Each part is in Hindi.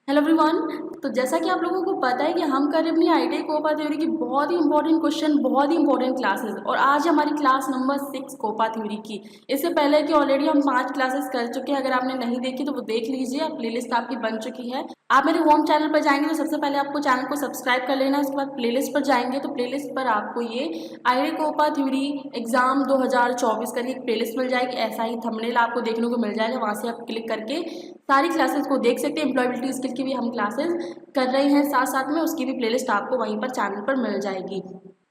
Hello everyone. तो जैसा कि आप लोगों को पता है कि हम कर रहे अपनी आईटीआई कोपा थ्योरी की बहुत ही इंपॉर्टेंट क्वेश्चन, बहुत ही इंपॉर्टेंट क्लासेस, और आज हमारी क्लास नंबर 6 कोपा थ्योरी की। इससे पहले कि ऑलरेडी हम 5 क्लासेस कर चुके हैं, अगर आपने नहीं देखी तो वो देख लीजिए, प्लेलिस्ट आपकी बन चुकी है। आप मेरे होम चैनल पर जाएंगे तो सबसे पहले आपको चैनल को सब्सक्राइब कर लेना है। उसके बाद प्लेलिस्ट पर जाएंगे तो प्लेलिस्ट पर आपको ये आईटीआई कोपा थ्योरी एग्जाम 2024 करके एक प्लेलिस्ट मिल जाएगी। ऐसा ही थंबनेल आपको देखने को मिल जाएगा, वहाँ से आप क्लिक करके सारी क्लासेस को देख सकते हैं। एम्प्लॉयबिलिटी स्किल की भी हम क्लासेस कर रहे हैं, साथ साथ में उसकी भी प्लेलिस्ट आपको वहीं पर चैनल पर मिल जाएगी।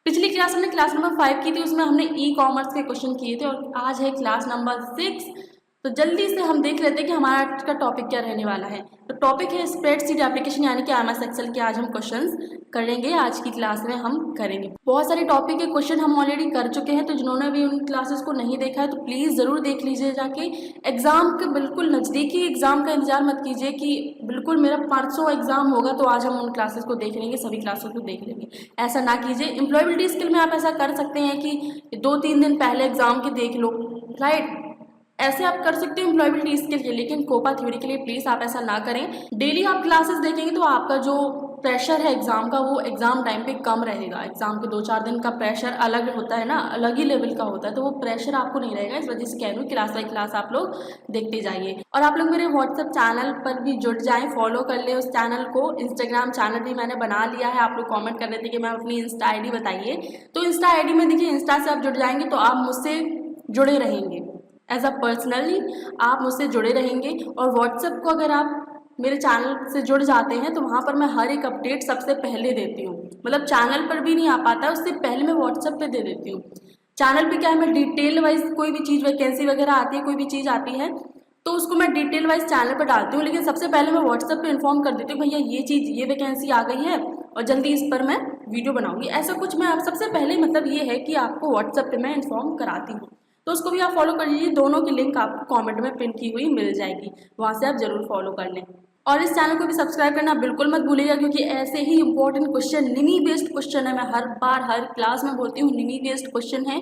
पिछली क्लास हमने क्लास नंबर 5 की थी, उसमें हमने ई कॉमर्स के क्वेश्चन किए थे, और आज है क्लास नंबर 6। तो जल्दी से हम देख लेते हैं कि हमारा आज का टॉपिक क्या रहने वाला है। तो टॉपिक है स्प्रेडशीट एप्लीकेशन, यानी कि एमएस एक्सेल के आज हम क्वेश्चंस करेंगे। आज की क्लास में हम करेंगे बहुत सारे टॉपिक के क्वेश्चन हम ऑलरेडी कर चुके हैं, तो जिन्होंने भी उन क्लासेस को नहीं देखा है तो प्लीज़ ज़रूर देख लीजिए जाके। एग्ज़ाम के बिल्कुल नज़दीकी एग्ज़ाम का इंतजार मत कीजिए कि बिल्कुल मेरा परसों एग्ज़ाम होगा तो आज हम उन क्लासेस को देख लेंगे, सभी क्लासेस को देख लेंगे, ऐसा ना कीजिए। एम्प्लॉयबिलिटी स्किल में आप ऐसा कर सकते हैं कि 2-3 दिन पहले एग्ज़ाम के देख लो, राइट। ऐसे आप कर सकते हो एम्प्लॉयबिलिटी स्किल के, लेकिन कोपा थ्योरी के लिए प्लीज़ आप ऐसा ना करें। डेली आप क्लासेस देखेंगे तो आपका जो प्रेशर है एग्ज़ाम का, वो एग्ज़ाम टाइम पे कम रहेगा। एग्ज़ाम के 2-4 दिन का प्रेशर अलग होता है ना, अलग ही लेवल का होता है, तो वो प्रेशर आपको नहीं रहेगा। इस वजह से कह रही हूँ क्लास बाई क्लास आप लोग देखते जाइए। और आप लोग मेरे व्हाट्सएप चैनल पर भी जुड़ जाएँ, फॉलो कर ले उस चैनल को। इंस्टाग्राम चैनल भी मैंने बना लिया है। आप लोग कॉमेंट कर रहे थे कि मैम अपनी इंस्टा आई डी बताइए, तो इंस्टा आई डी में देखिए, इंस्टा से आप जुड़ जाएंगे तो आप मुझसे जुड़े रहेंगे, एज अ पर्सनली आप मुझसे जुड़े रहेंगे। और व्हाट्सएप को अगर आप मेरे चैनल से जुड़ जाते हैं तो वहाँ पर मैं हर एक अपडेट सबसे पहले देती हूँ। मतलब चैनल पर भी नहीं आ पाता है, उससे पहले मैं व्हाट्सएप पे दे देती हूँ। चैनल पे क्या है, मैं डिटेल वाइज कोई भी चीज़, वैकेंसी वगैरह आती है, कोई भी चीज़ आती है तो उसको मैं डिटेल वाइज चैनल पर डालती हूँ, लेकिन सबसे पहले मैं व्हाट्सएप पे इन्फॉर्म कर देती हूँ भैया ये चीज़, ये वैकेंसी आ गई है और जल्दी इस पर मैं वीडियो बनाऊँगी। ऐसा कुछ मैं आप सबसे पहले, मतलब ये है कि आपको व्हाट्सएप पे मैं इन्फॉर्म कराती हूँ, तो उसको भी आप फॉलो कर लीजिए। दोनों की लिंक आपको कमेंट में पिन की हुई मिल जाएगी, वहाँ से आप जरूर फॉलो कर लें। और इस चैनल को भी सब्सक्राइब करना बिल्कुल मत भूलिएगा, क्योंकि ऐसे ही इंपॉर्टेंट क्वेश्चन, निमी बेस्ड क्वेश्चन है, मैं हर बार हर क्लास में बोलती हूँ निमी बेस्ड क्वेश्चन है,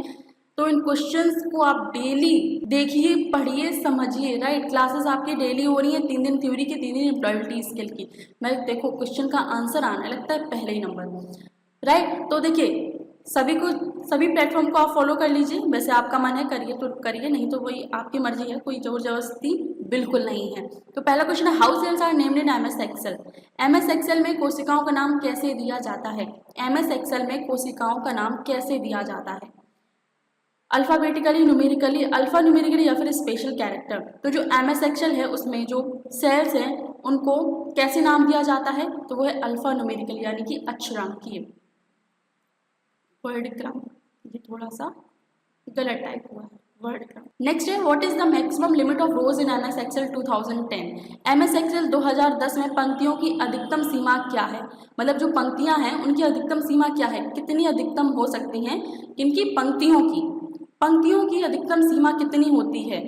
तो इन क्वेश्चंस को आप डेली देखिए, पढ़िए, समझिए, राइट। क्लासेस आपकी डेली हो रही है, 3 दिन थ्योरी की, 3 दिन एम्प्लॉयबिलिटी स्किल की। मैं देखो क्वेश्चन का आंसर आने लगता है पहले ही नंबर, राइट। तो देखिए सभी प्लेटफॉर्म को आप फॉलो कर लीजिए। वैसे आपका मन है करिए तो करिए, नहीं तो वही आपकी मर्जी है, कोई जोर जबरदस्ती बिल्कुल नहीं है। तो पहला क्वेश्चन है, how cells are named in MS Excel. MS Excel में कोशिकाओं का नाम कैसे दिया जाता है। एमएस एक्सेल में कोशिकाओं का नाम कैसे दिया जाता है, अल्फ़ाबेटिकली, न्यूमेरिकली, अल्फ़ा न्यूमेरिकली या फिर स्पेशल कैरेक्टर। तो जो एमएस एक्सेल है उसमें जो सेल्स हैं उनको कैसे नाम दिया जाता है, तो वो है अल्फ़ा न्यूमेरिकली, यानी कि अक्षरांकीय। वर्ड क्रम, ये थोड़ा सा गलत टाइप हुआ है, वर्ड क्रम। नेक्स्ट है, what is the maximum limit of rows in MS Excel 2010। MS Excel 2010 में पंक्तियों की अधिकतम सीमा क्या है। मतलब जो पंक्तियां हैं उनकी अधिकतम सीमा क्या है, कितनी अधिकतम हो सकती हैं, किनकी, पंक्तियों की अधिकतम सीमा कितनी होती है,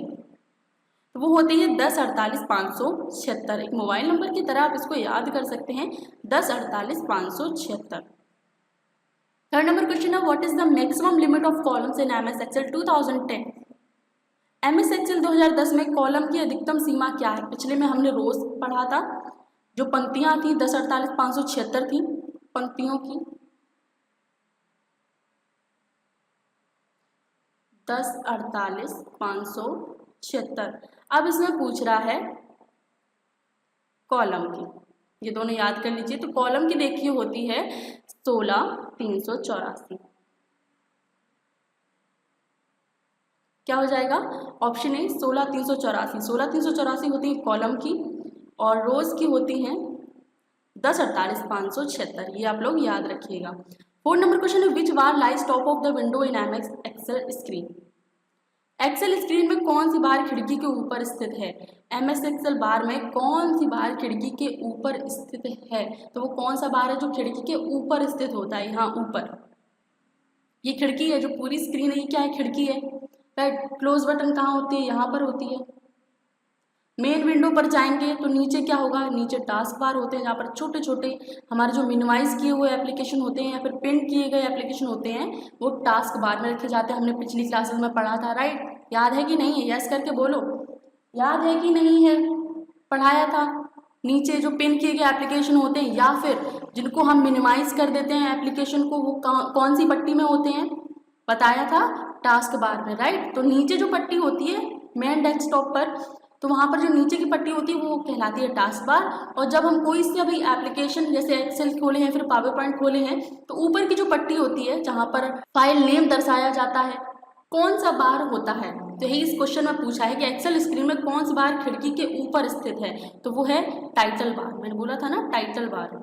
तो वो होती है 10, 48, 576। एक मोबाइल नंबर की तरह आप इसको याद कर सकते हैं, 10, 48, 576। थर्ड नंबर क्वेश्चन है, what is the maximum limit of columns in MS Excel 2010। MS Excel 2010 में कॉलम की अधिकतम सीमा क्या है। पिछले में हमने रोज पढ़ा था, जो पंक्तियां थी 10, 48, 576 थी पंक्तियों की, 10, 48, 576। अब इसमें पूछ रहा है कॉलम की, ये दोनों याद कर लीजिए। तो कॉलम की देखिए होती है 16,384। क्या हो जाएगा, ऑप्शन ए 16,384। 16,384 होती है कॉलम की, और रोज की होती हैं 10, 48, 576। ये आप लोग याद रखिएगा। 4 नंबर क्वेश्चन है, which bar lies top of the window in MS Excel screen. Excel screen में कौन सी बार खिड़की के ऊपर स्थित है। एमएस एक्सेल बार में कौन सी बार खिड़की के ऊपर स्थित है, तो वो कौन सा बार है जो खिड़की के ऊपर स्थित होता है, यहाँ ऊपर। ये खिड़की है, जो पूरी स्क्रीन है ये क्या है, खिड़की है, राइट। क्लोज बटन कहाँ होती है, यहाँ पर होती है। मेन विंडो पर जाएंगे तो नीचे क्या होगा, नीचे टास्क बार होते हैं, जहाँ पर छोटे छोटे हमारे जो मिनिमाइज किए हुए एप्लीकेशन होते हैं या फिर प्रिंट किए गए एप्लीकेशन होते हैं वो टास्क बार में रखे जाते हैं। हमने पिछली क्लासेस में पढ़ा था, राइट। याद है कि नहीं है, यस करके बोलो, याद है कि नहीं है, पढ़ाया था, नीचे जो पिन किए गए एप्लीकेशन होते हैं या फिर जिनको हम मिनिमाइज कर देते हैं एप्लीकेशन को, वो कौन सी पट्टी में होते हैं, बताया था टास्क बार में, राइट। तो नीचे जो पट्टी होती है मेन डेस्कटॉप पर, तो वहाँ पर जो नीचे की पट्टी होती है वो कहलाती है टास्क बार। और जब हम कोई से अभी एप्लीकेशन जैसे एक्सेल खोले हैं, फिर पावर पॉइंट खोले हैं, तो ऊपर की जो पट्टी होती है जहाँ पर फाइल नेम दर्शाया जाता है, कौन सा बार होता है। तो यही इस क्वेश्चन में पूछा है कि एक्सेल स्क्रीन में कौन सा बार खिड़की के ऊपर स्थित है, तो वो है टाइटल बार। मैंने बोला था ना टाइटल बार,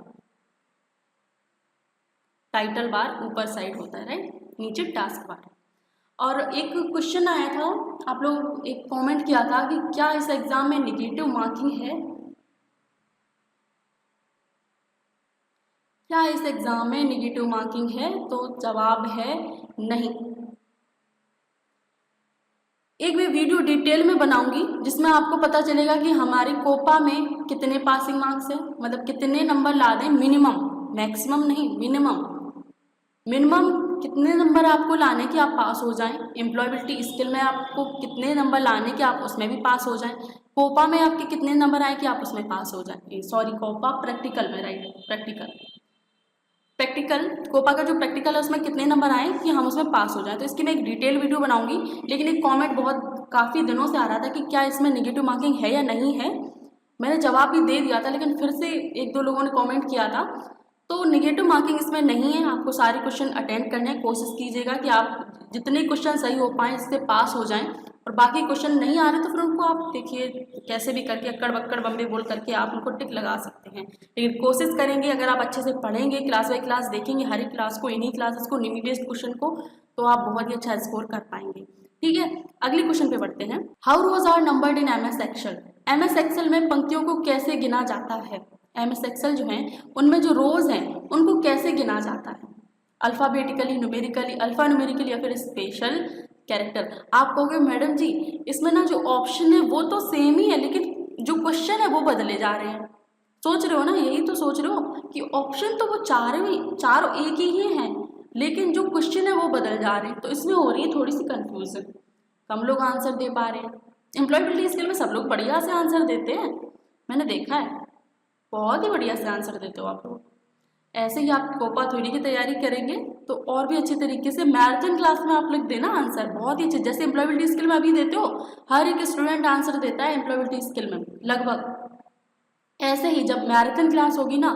टाइटल बार ऊपर साइड होता है, राइट, नीचे टास्क बार। और एक क्वेश्चन आया था, आप लोग एक कमेंट किया था कि क्या इस एग्जाम में नेगेटिव मार्किंग है, क्या इस एग्जाम में नेगेटिव मार्किंग है, तो जवाब है नहीं। एक मैं वीडियो डिटेल में बनाऊंगी जिसमें आपको पता चलेगा कि हमारी कोपा में कितने पासिंग मार्क्स हैं, मतलब कितने नंबर ला दें मिनिमम, मैक्सिमम नहीं, मिनिमम कितने नंबर आपको लाने कि आप पास हो जाएं। एम्प्लॉयबिलिटी स्किल में आपको कितने नंबर लाने कि आप उसमें भी पास हो जाएं। कोपा में आपके कितने नंबर आए कि आप उसमें पास हो जाएं। सॉरी, कोपा प्रैक्टिकल में, राइट, प्रैक्टिकल कोपा का जो प्रैक्टिकल है उसमें कितने नंबर आए कि हम उसमें पास हो जाएं। तो इसकी मैं एक डिटेल वीडियो बनाऊंगी। लेकिन एक कमेंट बहुत काफ़ी दिनों से आ रहा था कि क्या इसमें नेगेटिव मार्किंग है या नहीं है। मैंने जवाब भी दे दिया था, लेकिन फिर से एक दो लोगों ने कमेंट किया था। तो नेगेटिव मार्किंग इसमें नहीं है, आपको सारे क्वेश्चन अटेंड करने की कोशिश कीजिएगा कि आप जितने क्वेश्चन सही हो पाएँ इससे पास हो जाएं। और बाकी क्वेश्चन नहीं आ रहे तो फिर उनको आप देखिए कैसे भी करके अक्कड़ बक्कड़ बम्बे बोल करके आप उनको टिक लगा सकते हैं। लेकिन कोशिश करेंगे, अगर आप अच्छे से पढ़ेंगे, क्लास बाई क्लास देखेंगे हर एक क्लास को, इन्हीं क्लासेस को, निमी बेस्ड क्वेश्चन को, तो आप बहुत ही अच्छा स्कोर कर पाएंगे। ठीक है, अगले क्वेश्चन पे बढ़ते हैं। How rows are numbered in MS Excel. MS Excel में पंक्तियों को कैसे गिना जाता है। MS एक्सेल जो है उनमें जो रोज हैं उनको कैसे गिना जाता है, अल्फ़ाबेटिकली, न्यूमेरिकली, अल्फ़ा न्यूमेरिकली या फिर स्पेशल कैरेक्टर। आप कहोगे मैडम जी इसमें ना जो ऑप्शन है वो तो सेम ही है, लेकिन जो क्वेश्चन है वो बदले जा रहे हैं। सोच रहे हो ना, यही तो सोच रहे हो कि ऑप्शन तो वो चारों एक ही हैं, लेकिन जो क्वेश्चन है वो बदल जा रहे हैं। तो इसमें हो रही है थोड़ी सी कंफ्यूजन, कम लोग आंसर दे पा रहे हैं। एम्प्लॉयबिलिटी स्किल में सब लोग बढ़िया से आंसर देते हैं, मैंने देखा है, बहुत ही बढ़िया से आंसर देते हो आप लोग। ऐसे ही आप कोपा थ्योरी की तैयारी करेंगे तो और भी अच्छे तरीके से मैराथन क्लास में आप लोग देना आंसर बहुत ही अच्छे, जैसे एम्प्लॉयबिलिटी स्किल में अभी देते हो, हर एक स्टूडेंट आंसर देता है एम्प्लॉयबिलिटी स्किल में लगभग। ऐसे ही जब मैराथन क्लास होगी ना,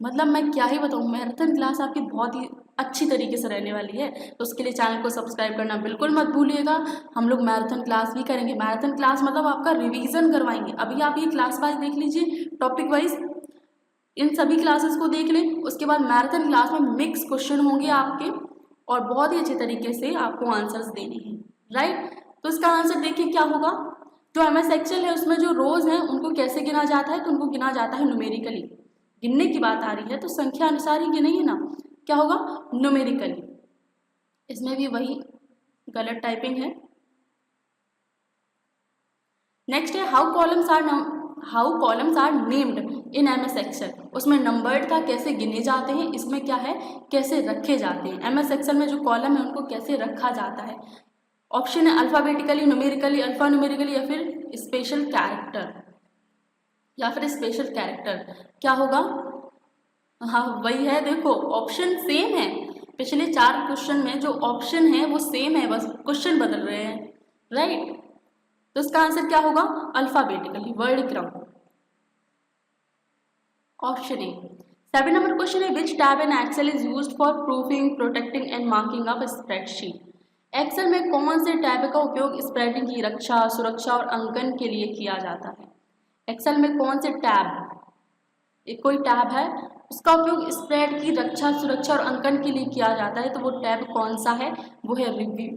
मतलब मैं क्या ही बताऊँ, मैराथन क्लास आपकी बहुत ही अच्छी तरीके से रहने वाली है। तो उसके लिए चैनल को सब्सक्राइब करना बिल्कुल मत भूलिएगा। हम लोग मैराथन क्लास भी करेंगे। मैराथन क्लास मतलब आपका रिवीजन करवाएंगे। अभी आप ये क्लास वाइज देख लीजिए, टॉपिक वाइज इन सभी क्लासेस को देख लें। उसके बाद मैराथन क्लास में मिक्स क्वेश्चन होंगे आपके और बहुत ही अच्छे तरीके से आपको आंसर्स देने हैं, राइट। तो इसका आंसर देखिए क्या होगा। जो MS एक्सेल है उसमें जो रोज हैं उनको कैसे गिना जाता है, तो उनको गिना जाता है न्यूमेरिकली। गिनने की बात आ रही है तो संख्या अनुसार ही गिनेंगे ना, क्या होगा, न्यूमेरिकली। इसमें भी वही गलत टाइपिंग है। नेक्स्ट है how columns are named in MS Excel. उसमें नंबर्ड था, कैसे गिने जाते हैं। इसमें क्या है, कैसे रखे जाते हैं। MS एक्सेल में जो कॉलम है उनको कैसे रखा जाता है। ऑप्शन है अल्फ़ाबेटिकली, न्यूमेरिकली, अल्फ़ा न्यूमेरिकली या फिर स्पेशल कैरेक्टर। क्या होगा, हाँ वही है, देखो ऑप्शन सेम है। पिछले 4 क्वेश्चन में जो ऑप्शन है वो सेम है, बस क्वेश्चन बदल रहे हैं, राइट। तो इसका आंसर क्या होगा, अल्फ़ाबेटिकली, वर्ड क्रम, ऑप्शन ए। 7 नंबर क्वेश्चन है which tab in Excel is used for proofing, protecting and marking of spreadsheet. Excel में कौन से टैब का उपयोग स्प्रेडिंग की रक्षा, सुरक्षा और अंकन के लिए किया जाता है। एक्सेल में कौन से टैब, एक कोई टैब है उसका उपयोग स्प्रेड की रक्षा, सुरक्षा और अंकन के लिए किया जाता है, तो वो टैब कौन सा है, वो है रिव्यू।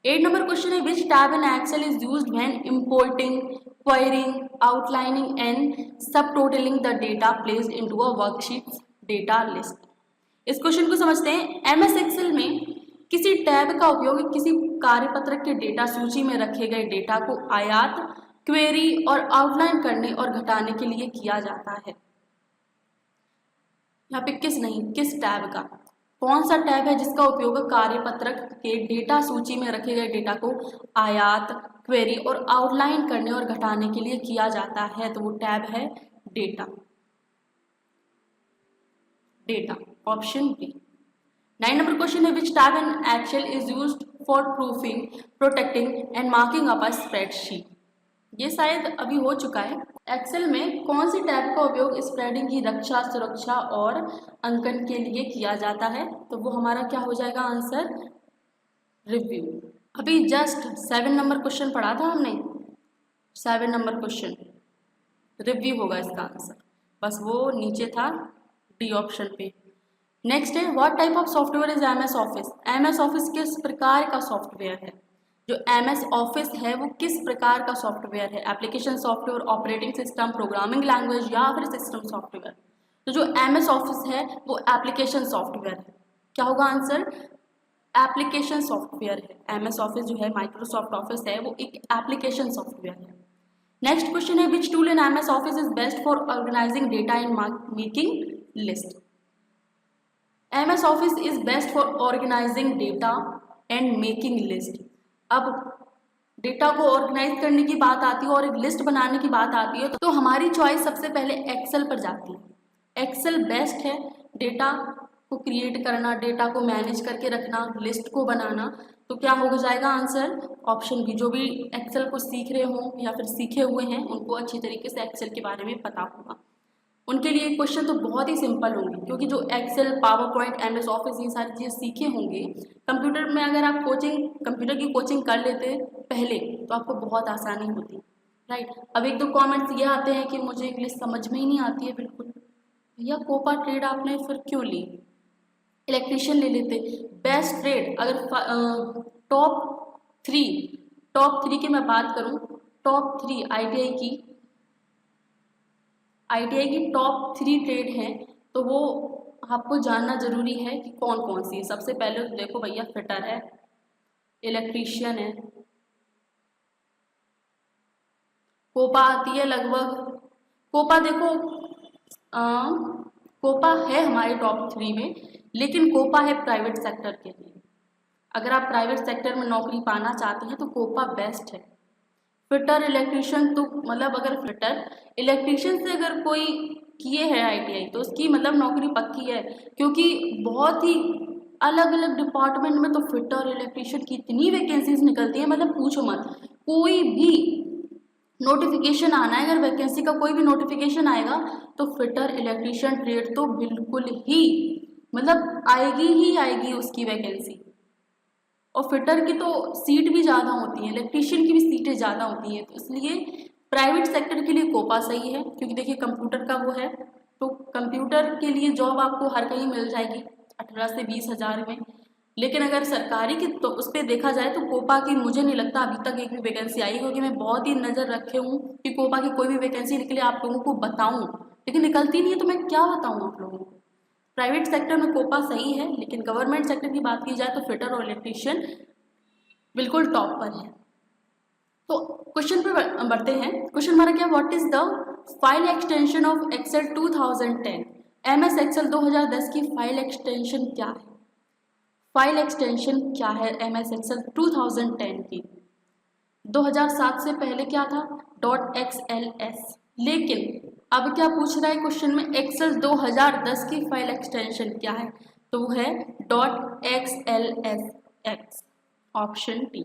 8 नंबर क्वेश्चन है which tab in Excel is used when importing, querying, outlining and subtotalling the data placed into a worksheet data list. इस क्वेश्चन को समझते हैं। MS एक्सेल में किसी टैब का उपयोग किसी कार्यपत्रक के डेटा सूची में रखे गए डेटा को आयात, क्वेरी और आउटलाइन करने और घटाने के लिए किया जाता है। यहाँ पे किस टैब का, कौन सा टैब है जिसका उपयोग कार्यपत्रक के डेटा सूची में रखे गए डेटा को आयात, क्वेरी और आउटलाइन करने और घटाने के लिए किया जाता है? तो वो टैब है data. Data, option B. 9 number question है which tab in Excel is used for proofing, protecting and marking up a spreadsheet? ये शायद अभी हो चुका है। एक्सेल में कौन सी टैब का उपयोग स्प्रेडिंग की रक्षा, सुरक्षा और अंकन के लिए किया जाता है? तो वो हमारा क्या हो जाएगा आंसर? रिव्यू। अभी जस्ट 7 नंबर क्वेश्चन पढ़ा था हमने, 7 नंबर क्वेश्चन रिव्यू होगा इसका आंसर, बस वो नीचे था डी ऑप्शन पे। नेक्स्ट है what type of software is MS office? MS office किस प्रकार का सॉफ्टवेयर है? जो एमएस ऑफिस है वो किस प्रकार का सॉफ्टवेयर है? Application software, operating system, programming language या फिर सिस्टम सॉफ्टवेयर? तो जो एमएस ऑफिस है वो एप्लीकेशन सॉफ्टवेयर है। क्या होगा आंसर? एप्लीकेशन सॉफ्टवेयर है। एमएस ऑफिस जो है, माइक्रोसॉफ्ट ऑफिस है, वो एक एप्लीकेशन सॉफ्टवेयर है। नेक्स्ट क्वेश्चन है which tool in MS Office is best for organising data in making list? MS Office is best for organising data and making list. अब डेटा को ऑर्गेनाइज करने की बात आती है और एक लिस्ट बनाने की बात आती है तो हमारी चॉइस सबसे पहले एक्सेल पर जाती है। एक्सेल बेस्ट है डेटा को क्रिएट करना, डेटा को मैनेज करके रखना, लिस्ट को बनाना। तो क्या हो जाएगा आंसर? Option B. जो भी एक्सेल को सीख रहे हों या फिर सीखे हुए हैं उनको अच्छी तरीके से एक्सेल के बारे में पता होगा, उनके लिए क्वेश्चन तो बहुत ही सिंपल होंगे, क्योंकि जो Excel, PowerPoint, MS Office ये सारी चीज़ें सीखे होंगे। कंप्यूटर में अगर आप कंप्यूटर की कोचिंग कर लेते पहले तो आपको बहुत आसानी होती, राइट। अब एक दो कमेंट्स ये आते हैं कि मुझे इंग्लिश समझ में ही नहीं आती है बिल्कुल। भैया कोपा ट्रेड आपने फिर क्यों ली? इलेक्ट्रीशियन ले लेते। बेस्ट ट्रेड अगर टॉप थ्री की मैं बात करूँ, टॉप 3 आईटीआई की टॉप 3 ट्रेड हैं, तो वो आपको जानना जरूरी है कि कौन कौन सी है। सबसे पहले तो देखो भैया, फिटर है, इलेक्ट्रीशियन है, कोपा आती है लगभग। कोपा देखो, कोपा है हमारे टॉप 3 में, लेकिन कोपा है प्राइवेट सेक्टर के लिए। अगर आप प्राइवेट सेक्टर में नौकरी पाना चाहते हैं तो कोपा बेस्ट है। फिटर, इलेक्ट्रीशियन तो मतलब अगर फिटर इलेक्ट्रीशियन से अगर कोई किए है आईटीआई तो उसकी मतलब नौकरी पक्की है, क्योंकि बहुत ही अलग अलग डिपार्टमेंट में तो फिटर, इलेक्ट्रीशियन की इतनी वैकेंसीज निकलती है, मतलब पूछो मत। कोई भी नोटिफिकेशन आना है, अगर वैकेंसी का कोई भी नोटिफिकेशन आएगा तो फिटर, इलेक्ट्रीशियन ट्रेड तो बिल्कुल ही मतलब आएगी ही आएगी उसकी वैकेंसी। और फिटर की तो सीट भी ज़्यादा होती है, इलेक्ट्रीशियन की भी सीटें ज़्यादा होती हैं, तो इसलिए प्राइवेट सेक्टर के लिए कोपा सही है। क्योंकि देखिए कंप्यूटर का वो है, तो कंप्यूटर के लिए जॉब आपको हर कहीं मिल जाएगी 18 से 20 हज़ार में। लेकिन अगर सरकारी की तो उस पर देखा जाए तो कोपा की मुझे नहीं लगता अभी तक एक भी वैकेंसी आई होगी। मैं बहुत ही नज़र रखे हूँ कि कोपा की कोई भी वैकेंसी निकले आप लोगों को बताऊँ, लेकिन निकलती नहीं है, तो मैं क्या बताऊँ आप लोगों को। प्राइवेट सेक्टर में कोपा सही है, लेकिन गवर्नमेंट सेक्टर की बात की जाए तो फिटर और इलेक्ट्रीशियन बिल्कुल टॉप पर है। तो क्वेश्चन पे बढ़ते हैं। क्वेश्चन हमारा क्या, what is the file extension of Excel 2010? MS Excel 2010 की फाइल एक्सटेंशन क्या है? फाइल एक्सटेंशन क्या है एमएस एक्सेल 2010 की? 2007 से पहले क्या था? .xls। लेकिन अब क्या पूछ रहा है क्वेश्चन में, एक्सेल 2010 की फाइल एक्सटेंशन क्या है? तो वो है .xlsx, option D.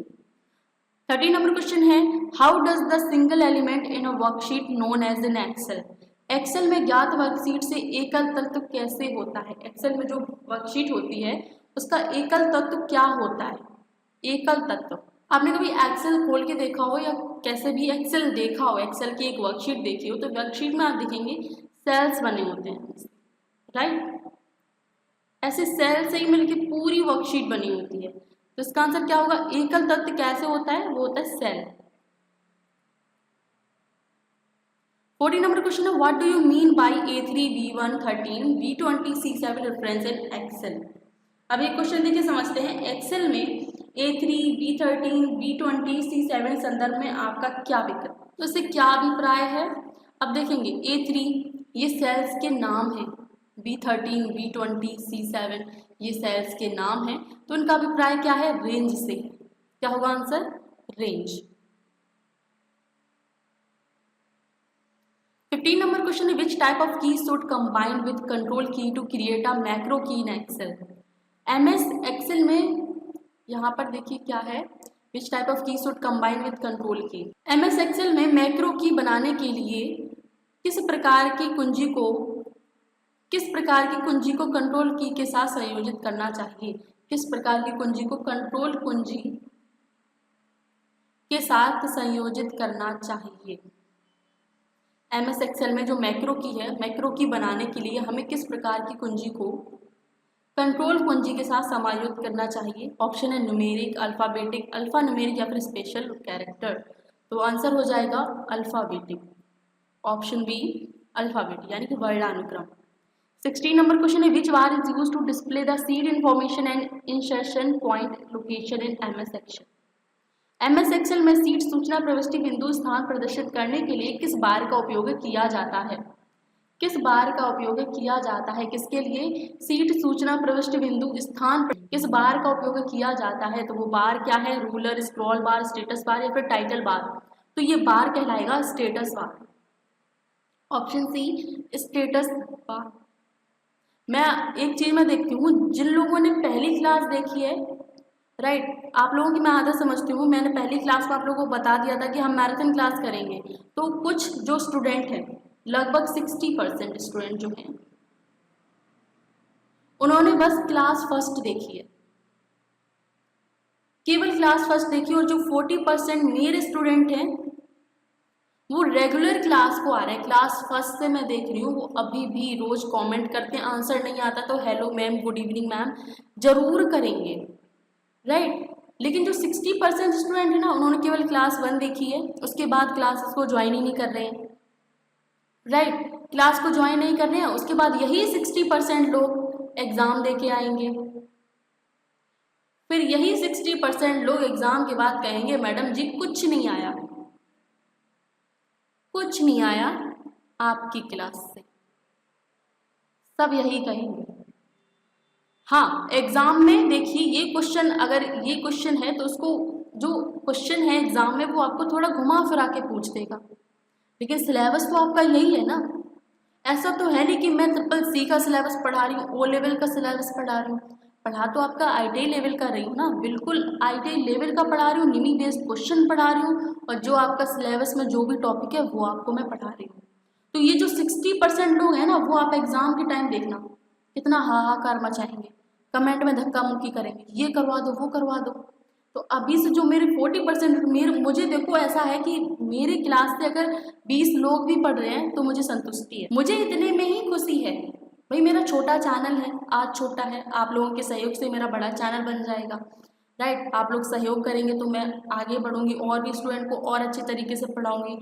30 number question है, how does the single element in a worksheet known as in Excel? Excel में ज्ञात वर्कशीट से एकल तत्व कैसे होता है? एक्सेल में जो वर्कशीट होती है उसका एकल तत्व क्या होता है? एकल तत्व, आपने कभी एक्सेल खोल के देखा हो या कैसे भी एक्सेल देखा हो, एक्सेल की एक वर्कशीट देखी हो, तो वर्कशीट में आप देखेंगे सेल्स बने होते हैं, राइट। ऐसे सेल से ही मिलकर पूरी वर्कशीट बनी होती है। तो इसका आंसर क्या होगा? एकल तत्व कैसे होता है? वो होता है सेल। 40 नंबर क्वेश्चन है, what do you mean by A3, B1, 13, B20, C7 reference in Excel? अब एक क्वेश्चन देखिए समझते हैं। एक्सेल में A3, B13, B20, C7 संदर्भ में आपका क्या विकल्प, तो इससे क्या अभिप्राय है? अब देखेंगे A3 ये सेल्स के नाम हैं, B13, B20, C7 ये सेल्स के नाम हैं। तो इनका अभिप्राय क्या है? रेंज से। क्या होगा आंसर? रेंज। 15 नंबर क्वेश्चन है विच टाइप ऑफ की शुड कंबाइन विद कंट्रोल की टू क्रिएट अ मैक्रो की इन एक्सेल। एमएस एक्सेल में यहाँ पर देखिए क्या है, विच टाइप ऑफ की शुड कंबाइन विद कंट्रोल की। एमएस एक्सेल में मैक्रो की बनाने के लिए किस प्रकार की कुंजी को कंट्रोल की के साथ संयोजित करना चाहिए? किस प्रकार की कुंजी को कंट्रोल कुंजी के साथ संयोजित करना चाहिए? एमएस एक्सेल में जो मैक्रो की है, मैक्रो की बनाने के लिए हमें किस प्रकार की कुंजी को कंट्रोल कुंजी के साथ समायोजित करना चाहिए? ऑप्शन है न्यूमेरिक, अल्फाबेटिक, अल्फा न्यूमेरिक या फिर स्पेशल कैरेक्टर। तो आंसर हो जाएगा अल्फाबेटिक, ऑप्शन बी अल्फाबेटिक यानी कि वर्णानुक्रम। 16 नंबर क्वेश्चन है which bar is used to display the seed information and insertion point location in MS Excel. MS Excel में सीड सूचना प्रविष्टि बिंदु स्थान प्रदर्शित करने के लिए किस बार का उपयोग किया जाता है? किस बार का उपयोग किया जाता है? किसके लिए? सीड सूचना प्रविष्टि बिंदु स्थान किस बार का उपयोग किया जाता है? तो वो बार क्या है? Ruler, scroll bar, status bar या फिर टाइटल बार। तो ये बार कहलाएगा status bar, option C status bar. मैं एक चीज मैं देखती हूँ, जिन लोगों ने पहली क्लास देखी है, राइट, आप लोगों की मैं आदत समझती हूँ, मैंने पहली क्लास में आप लोगों को बता दिया था कि हम मैराथन क्लास करेंगे। तो कुछ जो स्टूडेंट हैं, लगभग 60% स्टूडेंट जो हैं, उन्होंने बस क्लास फर्स्ट देखी है, केवल क्लास फर्स्ट देखी। और जो 40% मेरे स्टूडेंट हैं वो रेगुलर क्लास को आ रहे हैं। क्लास फर्स्ट से मैं देख रही हूँ, वो अभी भी रोज कमेंट करते हैं, आंसर नहीं आता तो hello ma'am, good evening ma'am जरूर करेंगे, राइट। लेकिन जो 60% स्टूडेंट है ना, उन्होंने केवल क्लास 1 देखी है, उसके बाद क्लासेस को ज्वाइन ही नहीं कर रहे हैं, राइट। क्लास को ज्वाइन नहीं कर रहे हैं, उसके बाद यही 60% लोग एग्जाम दे के आएंगे। फिर यही 60% लोग एग्जाम के बाद कहेंगे मैडम जी कुछ नहीं आया, कुछ नहीं आया आपकी क्लास से, सब यही कहेंगे। हाँ, एग्जाम में देखिए ये क्वेश्चन, अगर ये क्वेश्चन है तो उसको, जो क्वेश्चन है एग्जाम में वो आपको थोड़ा घुमा फिरा के पूछ देगा, लेकिन सिलेबस तो आपका यही है ना। ऐसा तो है नहीं कि मैं CCC का सिलेबस पढ़ा रही हूँ, ओ लेवल का सिलेबस पढ़ा रही हूँ। पढ़ा तो आपका ITI लेवल का रही हूँ ना, बिल्कुल ITI लेवल का पढ़ा रही हूँ, निमी बेस्ड क्वेश्चन पढ़ा रही हूँ, और जो आपका सिलेबस में जो भी टॉपिक है वो आपको मैं पढ़ा रही हूँ। तो ये जो 60% लोग हैं ना, वो आप एग्जाम के टाइम देखना कितना हाहाकार मचाएंगे, कमेंट में धक्का मुक्की करेंगे, ये करवा दो वो करवा दो। तो अभी से जो मेरे 40% मुझे देखो ऐसा है कि मेरे क्लास से अगर 20 लोग भी पढ़ रहे हैं तो मुझे संतुष्टि है, मुझे इतने में ही खुशी है। भाई मेरा छोटा चैनल है, आज छोटा है, आप लोगों के सहयोग से मेरा बड़ा चैनल बन जाएगा, राइट। आप लोग सहयोग करेंगे तो मैं आगे बढ़ूंगी और भी स्टूडेंट को और अच्छे तरीके से पढ़ाऊंगी,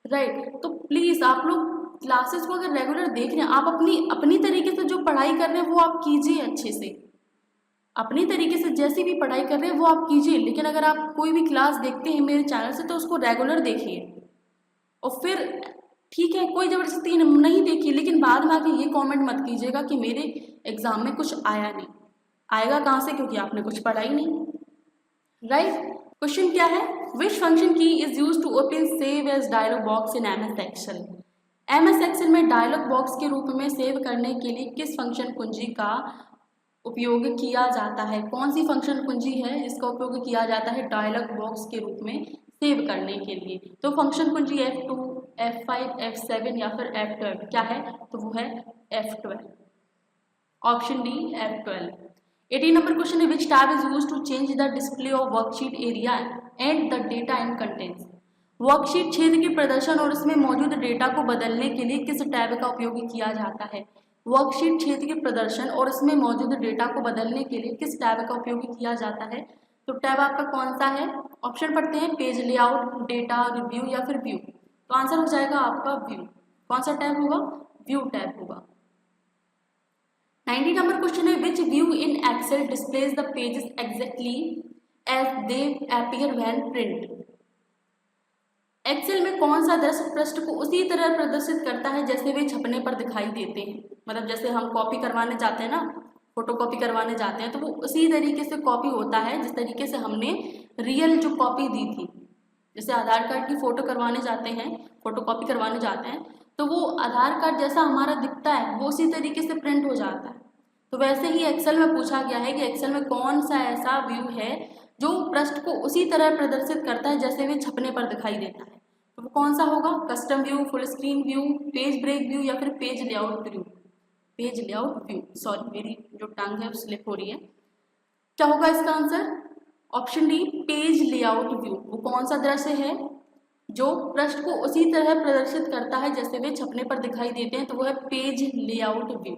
राइट। तो प्लीज़ आप लोग क्लासेस को अगर रेगुलर देख रहे हैं, आप अपनी तरीके से जो पढ़ाई कर रहे हैं वो आप कीजिए अच्छे से, अपनी तरीके से जैसी भी पढ़ाई कर रहे हैं वो आप कीजिए। लेकिन अगर आप कोई भी क्लास देखते हैं मेरे चैनल से तो उसको रेगुलर देखिए, और फिर ठीक है कोई ज़बरदस्ती नहीं देखिए, लेकिन बाद में आके ये कमेंट मत कीजिएगा कि मेरे एग्जाम में कुछ आया नहीं। आएगा कहाँ से, क्योंकि आपने कुछ पढ़ा ही नहीं, राइट। क्वेश्चन क्या है? Which function key is use to open save as dialog box in MS Excel. MS Excel में डायलॉग बॉक्स के रूप में सेव करने के लिए किस फंक्शन कुंजी का उपयोग किया जाता है? कौन सी फंक्शन कुंजी है जिसका उपयोग किया जाता है डायलॉग बॉक्स के रूप में सेव करने के लिए? तो फंक्शन कुंजी F2, F5, F7 या फिर F12 क्या है? तो वो है F12, option D F12। 18 number question है which tab is use to change the display of worksheet area and the data and contents. Worksheet क्षेत्र के प्रदर्शन और उसमें मौजूद डेटा को बदलने के लिए किस टैब का उपयोग किया जाता है? वर्कशीट क्षेत्र के प्रदर्शन और इसमें मौजूद डेटा को बदलने के लिए किस टैब का उपयोग किया जाता है? तो टैब आपका कौन सा है? ऑप्शन पढ़ते हैं, पेज लेआउट, डेटा, रिव्यू या फिर व्यू। तो आंसर हो जाएगा आपका व्यू। कौन सा टैब होगा? व्यू टैब होगा। 90 नंबर क्वेश्चन है which view in Excel displays the pages exactly as they appear when print. Excel में कौन सा दृश्य पृष्ठ को उसी तरह प्रदर्शित करता है जैसे वे छपने पर दिखाई देते हैं? मतलब जैसे हम कॉपी करवाने जाते हैं ना, फोटोकॉपी करवाने जाते हैं तो वो उसी तरीके से कॉपी होता है जिस तरीके से हमने रियल जो कॉपी दी थी। जैसे आधार कार्ड की फ़ोटो करवाने जाते हैं, फोटोकॉपी करवाने जाते हैं, तो वो आधार कार्ड जैसा हमारा दिखता है वो उसी तरीके से प्रिंट हो जाता है। तो वैसे ही एक्सेल में पूछा गया है कि एक्सेल में कौन सा ऐसा व्यू है जो पृष्ठ को उसी तरह प्रदर्शित करता है जैसे वे छपने पर दिखाई देता है। तो वो कौन सा होगा? Custom view, full screen view, page break view या फिर page layout view. Page layout view, sorry मेरी जो टंग है वो स्लिप हो रही है। क्या होगा इसका answer? Option D, page layout view. वो कौन सा दृश्य है जो पृष्ठ को उसी तरह प्रदर्शित करता है जैसे वे छपने पर दिखाई देते हैं? तो वो है page layout view.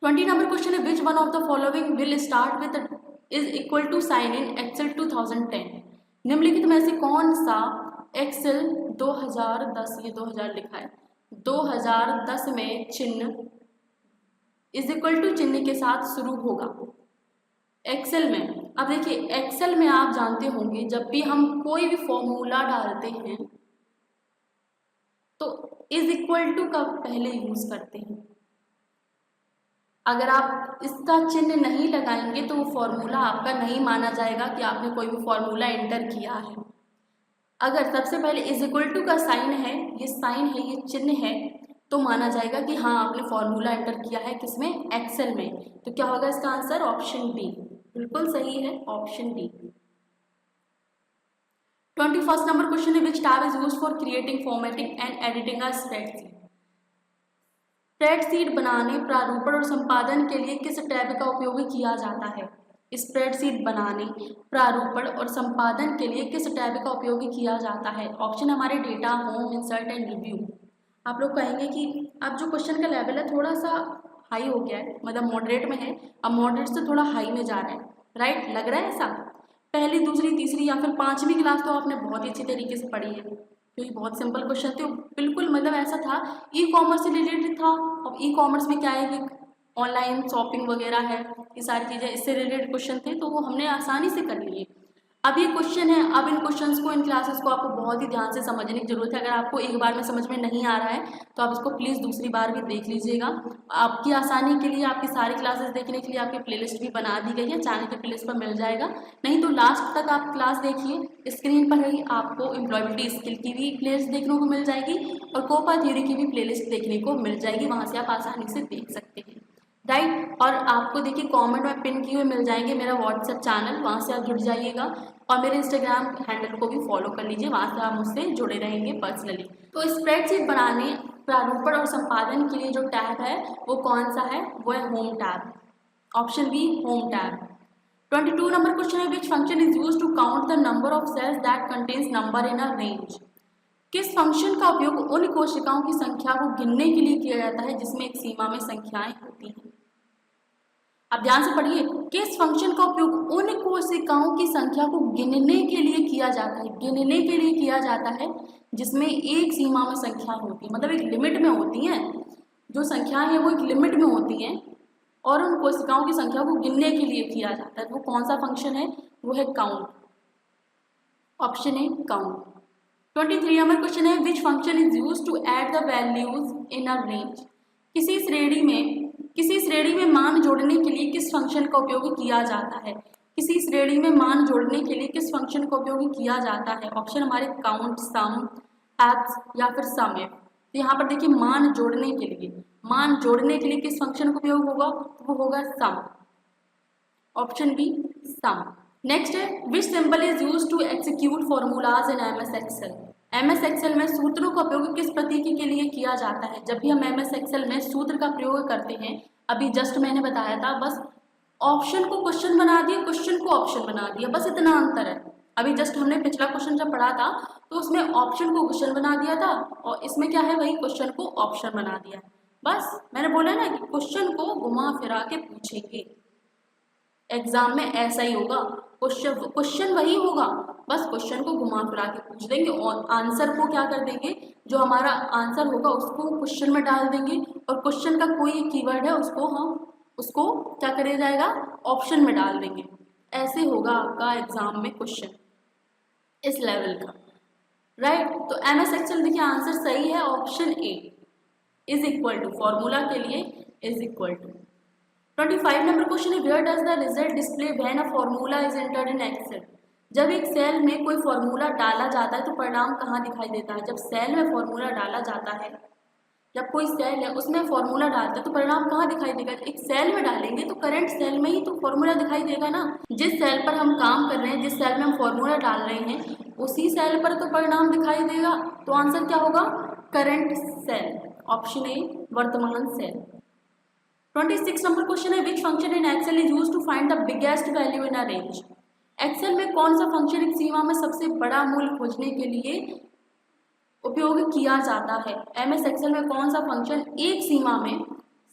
20 number question है, which one of the following will start with is equal to sign in Excel 2010। निम्नलिखित में से कौन सा एक्सेल 2010, ये 2000 लिखा है, 2010 में चिन्ह इज इक्वल टू चिन्ह के साथ शुरू होगा एक्सेल में। अब देखिए एक्सेल में आप जानते होंगे जब भी हम कोई भी फॉर्मूला डालते हैं तो इज इक्वल टू का पहले यूज करते हैं। अगर आप इसका चिन्ह नहीं लगाएंगे तो वो फॉर्मूला आपका नहीं माना जाएगा कि आपने कोई भी फॉर्मूला एंटर किया है। अगर सबसे पहले इज इक्वल टू का साइन है, ये साइन है, ये चिन्ह है, तो माना जाएगा कि हाँ आपने फॉर्मूला एंटर किया है किसमें? एक्सेल में। तो क्या होगा इसका आंसर? ऑप्शन डी, बिल्कुल सही है, option D. 21st number question है, which tab is used for creating, formatting and editing a spreadsheet. Spreadsheet बनाने, प्रारूपण और संपादन के लिए किस टैब का उपयोग किया जाता है? स्प्रेडशीट बनाने, प्रारूपण और संपादन के लिए किस टैब का उपयोग किया जाता है? ऑप्शन हमारे data, home, insert and review. आप लोग कहेंगे कि अब जो क्वेश्चन का लेवल है थोड़ा सा हाई हो गया है, मतलब मॉडरेट में है, अब मॉडरेट से थोड़ा हाई में जा रहा है, राइट? लग रहा है ऐसा? पहली, दूसरी, तीसरी या फिर 5वीं क्लास तो आपने बहुत ही अच्छी तरीके से पढ़ी है क्योंकि बहुत सिंपल क्वेश्चन थे, बिल्कुल मतलब ऐसा था, ई कॉमर्स से रिलेटेड था। अब ई कॉमर्स में क्या है कि ऑनलाइन शॉपिंग वगैरह है, ये सारी चीज़ें इससे रिलेटेड क्वेश्चन थे तो वो हमने आसानी से कर लिए। अब ये क्वेश्चन है, अब इन क्वेश्चंस को, इन क्लासेस को आपको बहुत ही ध्यान से समझने की जरूरत है। अगर आपको एक बार में समझ में नहीं आ रहा है तो आप इसको प्लीज़ दूसरी बार भी देख लीजिएगा। आपकी आसानी के लिए, आपकी सारी क्लासेस देखने के लिए आपकी प्लेलिस्ट भी बना दी गई है, चैनल के प्लेलिस्ट पर मिल जाएगा। नहीं तो लास्ट तक आप क्लास देखिए, स्क्रीन पर ही आपको एम्प्लॉयबिलिटी स्किल की भी प्लेलिस्ट देखने को मिल जाएगी और कोपा थ्योरी की भी प्लेलिस्ट देखने को मिल जाएगी, वहाँ से आप आसानी से देख सकते हैं, राइट? और आपको देखिए कमेंट में पिन किए हुए मिल जाएंगे मेरा व्हाट्सएप चैनल, वहाँ से आप जुड़ जाइएगा और मेरे इंस्टाग्राम हैंडल को भी फॉलो कर लीजिए, वहाँ से आप मुझसे जुड़े रहेंगे पर्सनली। तो स्प्रेडशीट बनाने, प्रारूपण और संपादन के लिए जो टैब है वो कौन सा है? वो है home tab, option B, home tab. 22 number question है, which function is use to count the number of cells that contains number in a range. किस फंक्शन का उपयोग उन कोशिकाओं की संख्या को गिनने के लिए किया जाता है जिसमें एक सीमा में संख्याएं होती हैं? आप ध्यान से पढ़िए, किस फंक्शन का उपयोग उन कोशिकाओं की संख्या को गिनने के लिए किया जाता है? गिनने के लिए किया जाता है जिसमें एक सीमा में संख्या होती है, मतलब एक लिमिट में होती हैं, जो संख्याएं हैं वो एक लिमिट में होती हैं और उन कोशिकाओं की संख्या को गिनने के लिए किया जाता है। वो कौन सा फंक्शन है? वो है count, option A, count. 23 number question है, which function is use to add the values in a range. किसी श्रेणी में मान जोड़ने के लिए किस फंक्शन का उपयोग किया जाता है? किसी श्रेणी में मान जोड़ने के लिए किस फंक्शन का उपयोग किया जाता है? ऑप्शन हमारे काउंट, सम, एप्स या फिर सम एफ। तो यहाँ पर देखिए मान जोड़ने के लिए किस फंक्शन का उपयोग होगा? वो होगा sum, option B, sum. Next है, which symbol is use to execute formulas in MS Excel. MS Excel में सूत्रों का प्रयोग किस प्रतीक के लिए किया जाता है? जब भी हम एमएस एक्सेल में सूत्र का प्रयोग करते हैं, अभी जस्ट मैंने बताया था, बस ऑप्शन को क्वेश्चन बना दिया, क्वेश्चन को ऑप्शन बना दिया, बस इतना अंतर है। अभी जस्ट हमने पिछला क्वेश्चन जब पढ़ा था तो उसमें ऑप्शन को क्वेश्चन बना दिया था और इसमें क्या है, वही क्वेश्चन को ऑप्शन बना दिया है। बस मैंने बोला ना कि क्वेश्चन को घुमा फिरा के पूछेंगे, एग्जाम में ऐसा ही होगा, क्वेश्चन वही होगा, बस क्वेश्चन को घुमा फिरा के पूछ देंगे और आंसर को क्या कर देंगे, जो हमारा आंसर होगा उसको क्वेश्चन में डाल देंगे और क्वेश्चन का कोई कीवर्ड है उसको क्या करे जाएगा, ऑप्शन में डाल देंगे। ऐसे होगा आपका एग्जाम में क्वेश्चन इस लेवल का, राइट? तो एमएस एक्सेल देखिए आंसर सही है, option A, is equal to, formula के लिए is equal to. 25 number question है, where does the result display when a formula is entered in Excel. जब एक सेल में कोई फॉर्मूला डाला जाता है तो परिणाम कहाँ दिखाई देता है? जब सेल में फॉर्मूला डाला जाता है, जब कोई सेल है उसमें फॉर्मूला डालते हैं तो परिणाम कहाँ दिखाई देगा? एक सेल में डालेंगे तो करंट सेल में ही तो फॉर्मूला दिखाई देगा ना। जिस सेल पर हम काम कर रहे हैं, जिस सेल में हम फॉर्मूला डाल रहे हैं, उसी सेल पर तो परिणाम दिखाई देगा। तो आंसर क्या होगा? करंट सेल, ऑप्शन ए वर्तमान सेल। 26 नंबर क्वेश्चन है, which function in Excel is used to find the biggest value in a range. Excel में कौन सा फंक्शन एक सीमा में सबसे बड़ा मूल्य खोजने के लिए उपयोग किया जाता है? एमएस एक्सेल में कौन सा फंक्शन एक सीमा में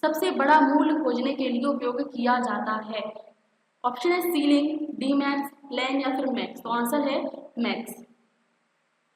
सबसे बड़ा मूल्य खोजने के लिए उपयोग किया जाता है? ऑप्शन है सीलिंग, डी मैक्स, लेन या फिर मैक्स। तो आंसर है max,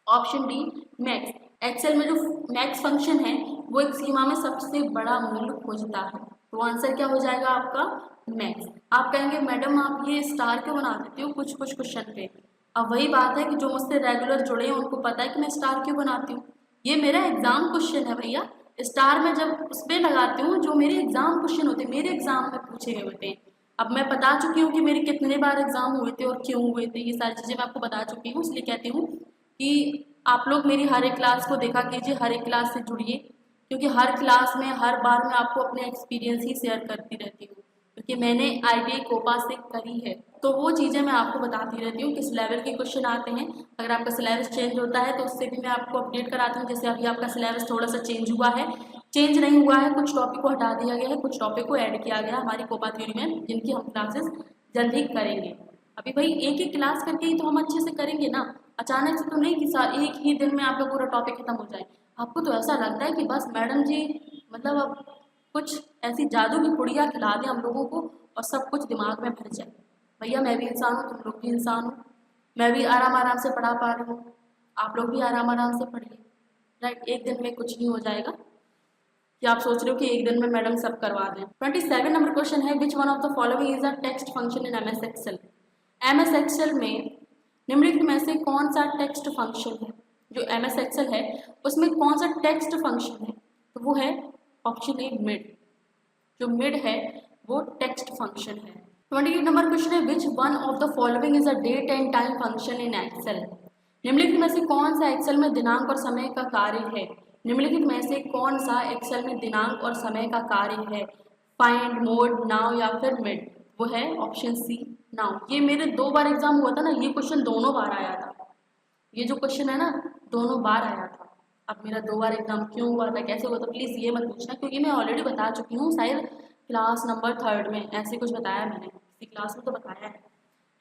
option D max. Excel में जो मैक्स फंक्शन है वो एक सीमा में सबसे बड़ा मूल्य खोजता है। तो आंसर क्या हो जाएगा आपका? मैक्स। आप कहेंगे मैडम आप ये स्टार क्यों बना देती हो कुछ कुछ क्वेश्चन पे? अब वही बात है कि जो मुझसे रेगुलर जुड़े हैं उनको पता है कि मैं स्टार क्यों बनाती हूँ। ये मेरा एग्जाम क्वेश्चन है भैया। स्टार में जब उस पर लगाती हूँ जो मेरे एग्जाम क्वेश्चन होते हैं, मेरे एग्जाम में पूछे गए होते हैं। अब मैं बता चुकी हूँ कि मेरे कितने बार एग्जाम हुए थे और क्यों हुए थे, ये सारी चीज़ें मैं आपको बता चुकी हूँ। इसलिए कहती हूँ कि आप लोग मेरी हर एक क्लास को देखा कीजिए, हर एक क्लास से जुड़िए, क्योंकि हर क्लास में हर बार मैं आपको अपने एक्सपीरियंस ही शेयर करती रहती हूँ, क्योंकि मैंने ITA कोपा से करी है। तो वो चीज़ें मैं आपको बताती रहती हूँ, किस लेवल के क्वेश्चन आते हैं। अगर आपका सिलेबस चेंज होता है तो उससे भी मैं आपको अपडेट कराती हूँ। जैसे अभी आपका सिलेबस थोड़ा सा चेंज हुआ है, चेंज नहीं हुआ है, कुछ टॉपिक को हटा दिया गया है, कुछ टॉपिक को ऐड किया गया हमारी कोपा थ्योरी में, जिनकी हम क्लासेस जल्द ही करेंगे। अभी भाई एक एक क्लास करके ही तो हम अच्छे से करेंगे ना, अचानक से तो नहीं कि एक ही दिन में आपका पूरा टॉपिक खत्म हो जाए। आपको तो ऐसा लगता है कि बस मैडम जी मतलब अब कुछ ऐसी जादू की पुड़िया खिला दें हम लोगों को और सब कुछ दिमाग में भर जाए। भैया मैं भी इंसान हूँ, तुम लोग भी इंसान हो, मैं भी आराम आराम से पढ़ा पा रही हूँ, आप लोग भी आराम आराम से पढ़िए। राइट, एक दिन में कुछ नहीं हो जाएगा कि आप सोच रहे हो कि एक दिन में मैडम सब करवा दें। 27 नंबर क्वेश्चन है, which one of the following is a text function in MS Excel. MS Excel में निम्नलिखित में से कौन सा टेक्स्ट फंक्शन है? जो MS एक्सेल है उसमें कौन सा टेक्स्ट फंक्शन है? तो वो है ऑप्शन ए मिड। जो मिड है वो टेक्स्ट फंक्शन है। 28 नंबर क्वेश्चन है, which one of the following is a date and time function in Excel. निम्नलिखित में से कौन सा एक्सेल में दिनांक और समय का कार्य है? निम्नलिखित में से कौन सा एक्सेल में दिनांक और समय का कार्य है? फाइंड, मोड, नाउ या फिर मिड। वो है ऑप्शन सी नाउ। ये मेरे 2 बार एग्जाम हुआ था ना, ये क्वेश्चन दोनों बार आया था। ये जो क्वेश्चन है ना दोनों बार आया था। अब मेरा 2 बार एग्जाम क्यों हुआ था, कैसे हुआ था, प्लीज़ ये मत पूछना, क्योंकि मैं ऑलरेडी बता चुकी हूँ। शायद क्लास नंबर 3 में ऐसे कुछ बताया मैंने, इसी क्लास में तो बताया है।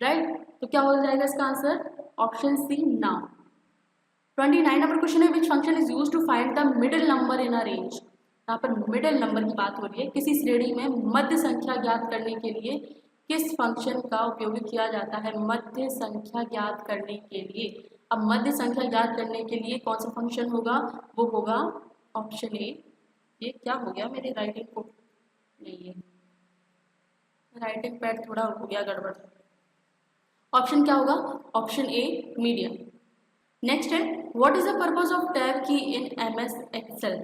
राइट, तो क्या हो जाएगा इसका answer? Option C now. 29 number question है, which function is use to find the middle number in a range. यहाँ पर मिडिल नंबर की बात हो रही है। किसी श्रेणी में मध्य संख्या ज्ञात करने के लिए किस फंक्शन का उपयोग किया जाता है? मध्य संख्या ज्ञात करने के लिए। अब मध्य संख्या ज्ञात करने के लिए कौन सा फंक्शन होगा? वो होगा ऑप्शन ए। ये क्या हो गया मेरे राइटिंग को, नहीं है राइटिंग पैड थोड़ा हो गया गड़बड़। ऑप्शन क्या होगा? Option a medium. नेक्स्ट है, what is the purpose of tab की in MS Excel.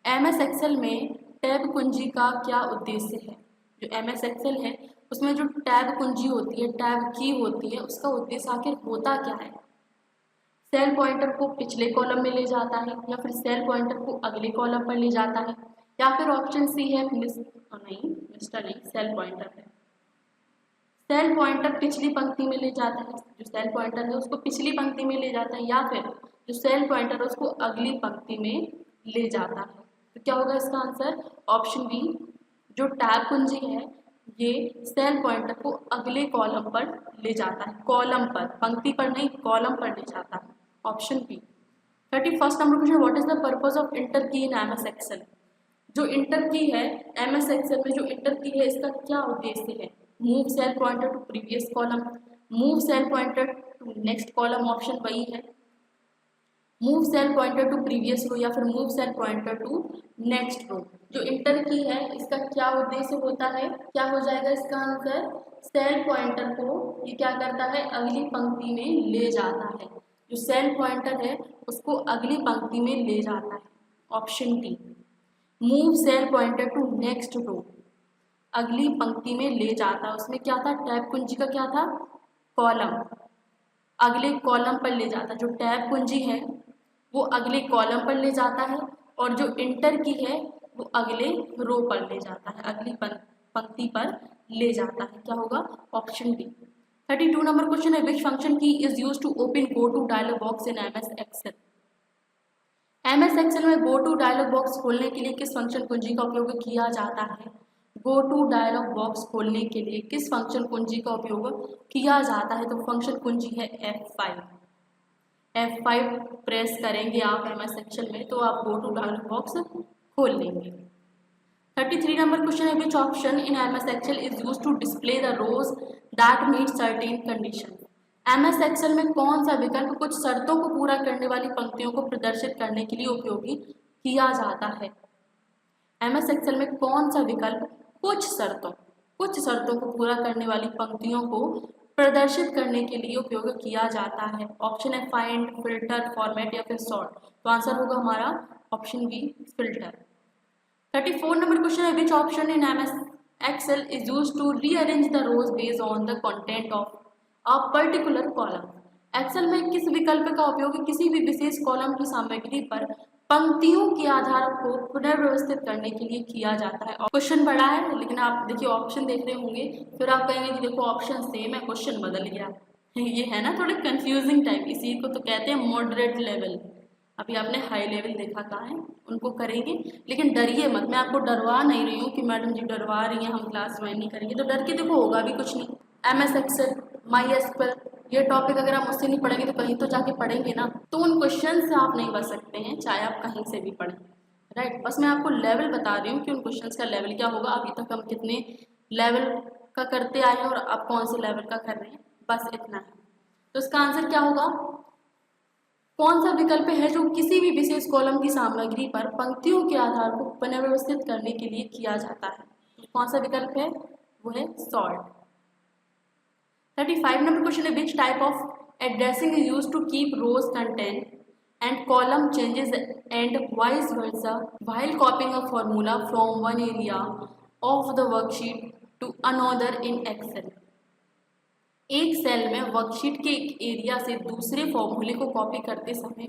MS Excel में टैब कुंजी का क्या उद्देश्य है? जो MS एक्सेल है उसमें जो टैब कुंजी होती है, टैब की होती है, उसका उद्देश्य आखिर होता क्या है? सेल पॉइंटर को पिछले कॉलम में ले जाता है, या फिर सेल पॉइंटर को अगले कॉलम पर ले जाता है, या फिर ऑप्शन सी है मिस्टर नहीं, सेल पॉइंटर है। सेल पॉइंटर पिछली पंक्ति में ले जाता है, जो सेल पॉइंटर है उसको पिछली पंक्ति में ले जाता है, या फिर जो सेल पॉइंटर है उसको अगली पंक्ति में ले जाता है। तो क्या होगा इसका आंसर? Option B. जो टैब कुंजी है ये सेल पॉइंटर को अगले कॉलम पर ले जाता है, कॉलम पर, पंक्ति पर नहीं, कॉलम पर ले जाता है। Option B. 31 number question, what is the purpose of enter key in MS Excel. जो इंटर की है MS एक्सेल में, जो इंटर की है इसका क्या उद्देश्य है? Move cell pointer to previous column, move cell pointer to next column, option वही है। Move cell pointer to previous row, या फिर move cell pointer to next row. जो इंटर की है इसका क्या उद्देश्य होता है? क्या हो जाएगा इसका आंसर? सेल पॉइंटर को ये क्या करता है? अगली पंक्ति में ले जाता है। जो सेल पॉइंटर है उसको अगली पंक्ति में ले जाता है। Option D. Move cell pointer to next row. अगली पंक्ति में ले जाता है। उसमें क्या था, टैब कुंजी का क्या था, कॉलम, अगले कॉलम पर ले जाता है। जो टैब कुंजी है वो अगले कॉलम पर ले जाता है और जो इंटर की है वो अगले रो पर ले जाता है, अगली पंक्ति पर ले जाता है। क्या होगा, ऑप्शन डी। 32 नंबर क्वेश्चन है, which function key is use to open go to dialog box in MS Excel. MS Excel में गो टू डायलॉग बॉक्स खोलने के लिए किस फंक्शन कुंजी का उपयोग किया जाता है। गो टू डायलॉग बॉक्स खोलने के लिए किस फंक्शन कुंजी का उपयोग किया जाता है, तो फंक्शन कुंजी है F5। F5 प्रेस करेंगे आप एमएस एक्सेल में तो आप गो टू डायलॉग बॉक्स खोल लेंगे। 33 नंबर क्वेश्चन है, which option in MS Excel is use to display the rows that meet certain condition. MS Excel में कौन सा विकल्प कुछ शर्तों को पूरा करने वाली पंक्तियों को प्रदर्शित करने के लिए उपयोगी किया जाता है। एमएस एक्सेल में कौन सा विकल्प कुछ शर्तों को पूरा करने वाली पंक्तियों को प्रदर्शित करने के लिए उपयोग किया जाता है। ऑप्शन है फाइंड, फिल्टर, फॉर्मेट या फिर सॉर्ट। तो आंसर होगा हमारा option B, filter. 34 number question है, which option in MS Excel is used to rearrange the rows based on the content of a particular column. Excel में किस विकल्प का उपयोग किसी भी विशेष कॉलम की सामग्री पर पंक्तियों के आधार को पुनर्व्यवस्थित करने के लिए किया जाता है। क्वेश्चन बड़ा है लेकिन आप देखिए ऑप्शन देख रहे होंगे, फिर आप कहेंगे कि देखो ऑप्शन सेम है, क्वेश्चन बदल गया। ये है ना थोड़े कंफ्यूजिंग टाइप, इसी को तो कहते हैं मॉडरेट लेवल। अभी आपने हाई लेवल देखा कहाँ है, उनको करेंगे, लेकिन डरिए मत, मैं आपको डरवा नहीं रही हूँ कि मैडम जी डरवा रही हैं हम क्लास ज्वाइन नहीं करेंगे, तो डर के देखो होगा भी कुछ नहीं। एमएस एक्सेल, माई एसक्यूएल, ये टॉपिक अगर आप मुझसे नहीं पढ़ेंगे तो कहीं तो जाके पढ़ेंगे ना, तो उन क्वेश्चन से आप नहीं बच सकते हैं चाहे आप कहीं से भी पढ़ें, राइट। बस मैं आपको लेवल बता रही हूँ कि उन क्वेश्चंस का लेवल क्या होगा। अभी तक हम कितने लेवल का करते आए हैं और अब कौन से लेवल का कर रहे हैं, बस इतना है। तो इसका आंसर क्या होगा, कौन सा विकल्प है जो किसी भी विशेष कॉलम की सामग्री पर पंक्तियों के आधार को पुनर्व्यवस्थित करने के लिए किया जाता है। कौन सा विकल्प है, वो है सॉर्ट। 35 नंबर क्वेश्चन है, which type of addressing is used to keep rows content and column changes and vice versa while copying a formula from one area of the worksheet to another in Excel। एक सेल में वर्कशीट के एक एरिया से दूसरे फॉर्मूले को कॉपी करते समय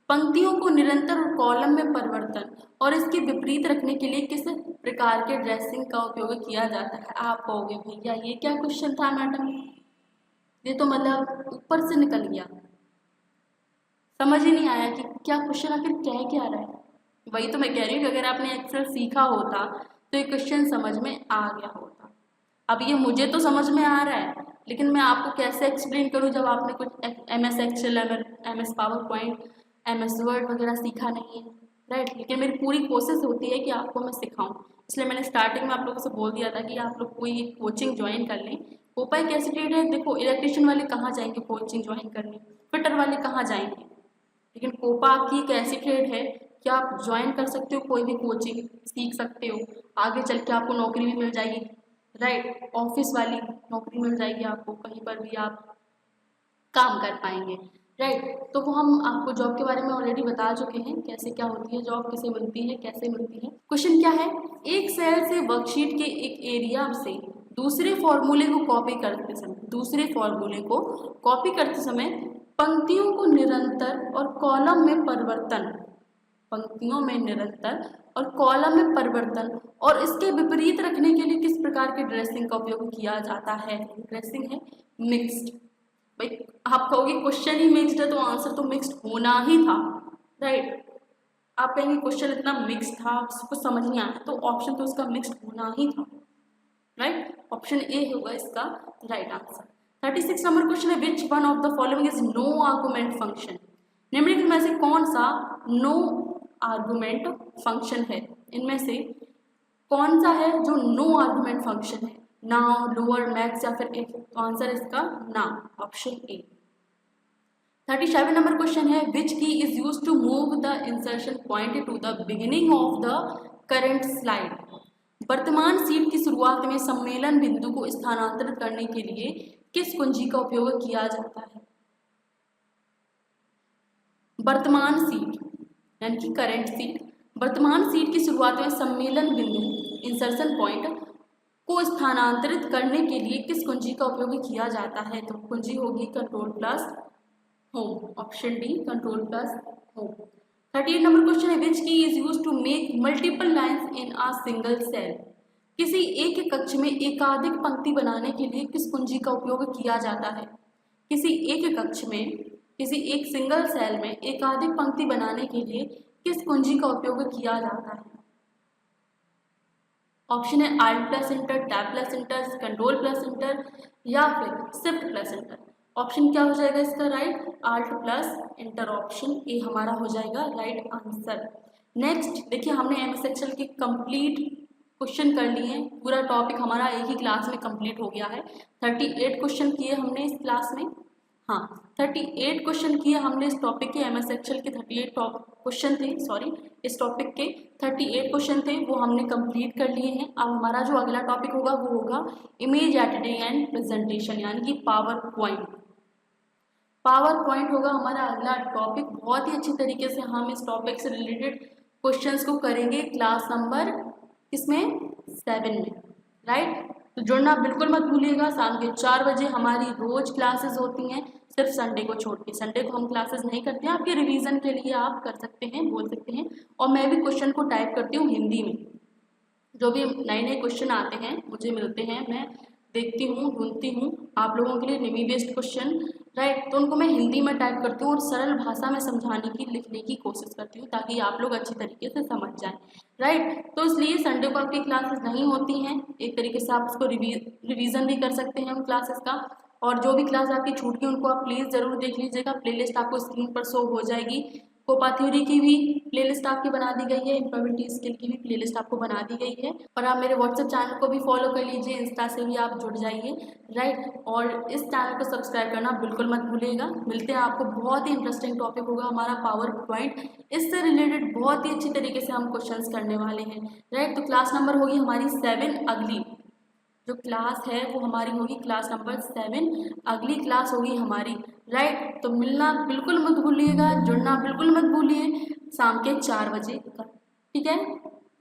पंक्तियों को निरंतर और कॉलम में परिवर्तन और इसके विपरीत रखने के लिए किस प्रकार के ड्रेसिंग का उपयोग किया जाता है। आप कहोगे भैया ये क्या क्वेश्चन था मैडम, ये तो मतलब ऊपर से निकल गया, समझ ही नहीं आया कि क्या क्वेश्चन आखिर कह क्या रहा है। वही तो मैं कह रही हूँ कि अगर आपने एक्सेल सीखा होता तो ये क्वेश्चन समझ में आ गया होता। अब ये मुझे तो समझ में आ रहा है लेकिन मैं आपको कैसे एक्सप्लेन करूँ जब आपने कुछ MS Excel, MS PowerPoint, MS Word वगैरह सीखा नहीं है, राइट। लेकिन मेरी पूरी कोशिश होती है कि आपको मैं सिखाऊँ, इसलिए मैंने स्टार्टिंग में आप लोगों से बोल दिया था कि आप लोग कोई कोचिंग ज्वाइन कर लें। कोपाई कैसी ट्रेड है, देखो इलेक्ट्रिशियन वाले कहाँ जाएंगे कोचिंग ज्वाइन करने, फिटर वाले कहाँ जाएंगे, लेकिन कोपा आपकी एक ऐसी ट्रेड है कि आप ज्वाइन कर सकते हो, कोई भी कोचिंग सीख सकते हो, आगे चल के आपको नौकरी भी मिल जाएगी, राइट। ऑफिस वाली नौकरी मिल जाएगी आपको, कहीं पर भी आप काम कर पाएंगे, राइट। तो वो हम आपको जॉब के बारे में ऑलरेडी बता चुके हैं, कैसे क्या होती है जॉब, किसे मिलती है, कैसे मिलती है। क्वेश्चन क्या है, एक सेल से वर्कशीट के एक एरिया से दूसरे फॉर्मूले को कॉपी करते समय पंक्तियों को निरंतर और कॉलम में परिवर्तन और इसके विपरीत रखने के लिए किस प्रकार के ड्रेसिंग का उपयोग किया जाता है। ड्रेसिंग है मिक्स्ड। भाई आप कहोगे क्वेश्चन ही मिक्स्ड है तो आंसर तो मिक्स्ड होना ही था, राइट। आप कहेंगे क्वेश्चन इतना मिक्स था कुछ समझ नहीं आया, तो ऑप्शन तो उसका मिक्स्ड होना ही था, राइट। ऑप्शन ए होगा इसका राइट आंसर। 36 नंबर क्वेश्चन है, which one of the following is no argument function. निम्नलिखित में से कौन सा नो आर्गुमेंट फंक्शन है, इनमें से कौन सा है जो नो आर्गुमेंट फंक्शन है, नाउ, लोअर, मैक्स या फिर इफ। तो आंसर इसका now, option A. 37 number question है, which key is used to move the insertion point to the beginning of the current slide. वर्तमान सीट की शुरुआत में सम्मेलन बिंदु को स्थानांतरित करने के लिए किस कुंजी का उपयोग किया जाता है। वर्तमान सीट यानी कि करंट सीट, वर्तमान सीट की शुरुआत में सम्मेलन बिंदु इंसर्शन पॉइंट को स्थानांतरित करने के लिए किस कुंजी का उपयोग किया जाता है? तो कुंजी होगी control plus home, option D control plus home. 38 number question है, which key is use to make multiple lines in a single cell? किसी एक कक्ष में एकाधिक पंक्ति बनाने के लिए किस कुंजी का उपयोग किया जाता है? किसी एक कक्ष में, किसी एक सिंगल सेल में एकाधिक पंक्ति बनाने के लिए किस कुंजी का उपयोग किया जाता है? ऑप्शन है Alt plus inter, tab plus inter, control plus inter या फिर शिफ्ट प्लस इंटर। ऑप्शन क्या हो जाएगा इसका right? Alt plus inter, option A हमारा हो जाएगा राइट आंसर। नेक्स्ट देखिए, हमने एमएस एक्सेल के कंप्लीट क्वेश्चन कर लिए हैं, पूरा टॉपिक हमारा एक ही क्लास में कंप्लीट हो गया है। 38 क्वेश्चन किए हमने इस क्लास में, हाँ 38 क्वेश्चन किए हमने इस टॉपिक के। एमएस एक्सेल के 38 क्वेश्चन थे, सॉरी इस टॉपिक के 38 क्वेश्चन थे, वो हमने कंप्लीट कर लिए हैं। अब हमारा जो अगला टॉपिक होगा वो होगा इमेज एडिटिंग एंड प्रेजेंटेशन, यानी कि पावर पॉइंट। पावर पॉइंट होगा हमारा अगला टॉपिक। बहुत ही अच्छी तरीके से हम इस टॉपिक से रिलेटेड क्वेश्चंस को करेंगे क्लास नंबर इसमें 7 में, राइट। तो जुड़ना बिल्कुल मत भूलिएगा। शाम के 4 बजे हमारी रोज क्लासेस होती हैं, सिर्फ संडे को छोड़ के। संडे को हम क्लासेस नहीं करते हैं, आपके रिवीजन के लिए आप कर सकते हैं, बोल सकते हैं। और मैं भी क्वेश्चन को टाइप करती हूँ हिंदी में। जो भी नए नए क्वेश्चन आते हैं मुझे मिलते हैं, मैं देखती हूँ, ढूंढती हूँ आप लोगों के लिए रिव्यू बेस्ड क्वेश्चन, राइट। तो उनको मैं हिंदी में टाइप करती हूँ और सरल भाषा में समझाने की, लिखने की कोशिश करती हूँ ताकि आप लोग अच्छी तरीके से समझ जाएं, राइट। तो इसलिए संडे को आपकी क्लासेस नहीं होती हैं, एक तरीके से आप उसको रिवीजन भी कर सकते हैं उन क्लासेस का। और जो भी क्लास आपकी छूट गई उनको आप प्लीज़ ज़रूर देख लीजिएगा। प्लेलिस्ट आपको स्क्रीन पर शो हो जाएगी। कोपा थ्योरी की भी प्लेलिस्ट आपकी बना दी गई है, इंफॉर्मेटिव स्किल की भी प्लेलिस्ट आपको बना दी गई है। और आप मेरे व्हाट्सएप चैनल को भी फॉलो कर लीजिए, इंस्टा से भी आप जुड़ जाइए, राइट। और इस चैनल को सब्सक्राइब करना बिल्कुल मत भूलिएगा। मिलते हैं, आपको बहुत ही इंटरेस्टिंग टॉपिक होगा हमारा पावर पॉइंट। इससे रिलेटेड बहुत ही अच्छी तरीके से हम क्वेश्चंस करने वाले हैं, राइट। तो क्लास नंबर होगी हमारी 7, अगली जो क्लास है वो हमारी होगी क्लास नंबर 7, अगली क्लास होगी हमारी, राइट। तो मिलना बिल्कुल मत भूलिएगा, जुड़ना बिल्कुल मत भूलिए शाम के 4 बजे, ठीक है।